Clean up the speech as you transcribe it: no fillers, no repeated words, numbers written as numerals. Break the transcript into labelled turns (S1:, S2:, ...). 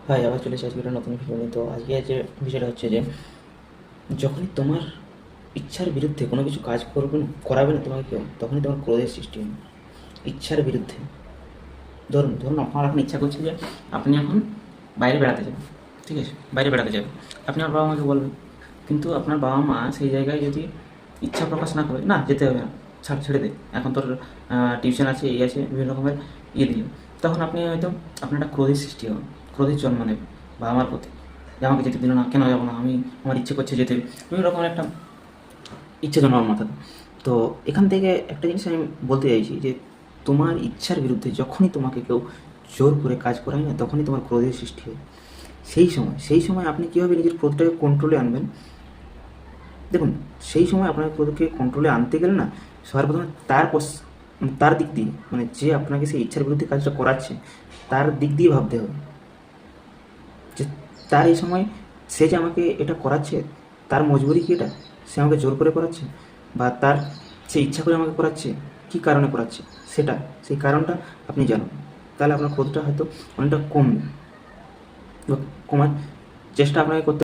S1: High, আবার চলে এসেছি আজকে একটা নতুন ভিডিও নিয়ে। তো আজকে যে বিষয়টা হচ্ছে যে যখনই তোমার ইচ্ছার বিরুদ্ধে কোনো কিছু কাজ করবে না, করাবে না তোমাকে কেউ, তখনই তোমার ক্রোধের সৃষ্টি হবে। ইচ্ছার বিরুদ্ধে ধরুন ধরুন আপনার এখন ইচ্ছা করছে যে আপনি এখন বাইরে বেড়াতে যাবেন, ঠিক আছে, বাইরে বেড়াতে যাবেন, আপনি আপনার বাবা মাকে বলবেন, কিন্তু আপনার বাবা মা সেই জায়গায় যদি ইচ্ছা প্রকাশ না করে, না যেতে হবে না, ছাড়, ছেড়ে দে, এখন তোর টিউশন আছে, এই আছে, বিভিন্ন রকমের দিল, তখন আপনি হয়তো আপনার একটা ক্রোধের সৃষ্টি হবে, ক্রোধের জন্ম নেবে বাবা মার প্রতি, যে আমাকে যেতে দিল না, কেন যাবো না আমি, আমার ইচ্ছে করছে যেতে, বিভিন্ন রকমের একটা ইচ্ছা জন্মার মাথাতে। তো এখান থেকে একটা জিনিস আমি বলতে চাইছি যে তোমার ইচ্ছার বিরুদ্ধে যখনই তোমাকে কেউ জোর করে কাজ করায় না, তখনই তোমার ক্রোধের সৃষ্টি হয়। সেই সময় আপনি কীভাবে নিজের ক্রোধটাকে কন্ট্রোলে আনবেন? দেখুন, সেই সময় আপনার ক্রোধকে কন্ট্রোলে আনতে গেলে না, সবার প্রথমে তার দিক দিয়ে, মানে যে আপনাকে সেই ইচ্ছার বিরুদ্ধে কাজটা করাচ্ছে, তার দিক দিয়ে ভাবতে হবে যে তার এই সময়, সে যে আমাকে এটা করাচ্ছে, তার মজবুরি কি এটা? সে আমাকে জোর করে করাচ্ছে, বা তার সে ইচ্ছা করে আমাকে করাচ্ছে, কী কারণে করাচ্ছে, সেই কারণটা আপনি জানুন। তাহলে আপনার ক্রোধটা হয়তো অনেকটা কমবে, বা কমার চেষ্টা আপনাকে করতে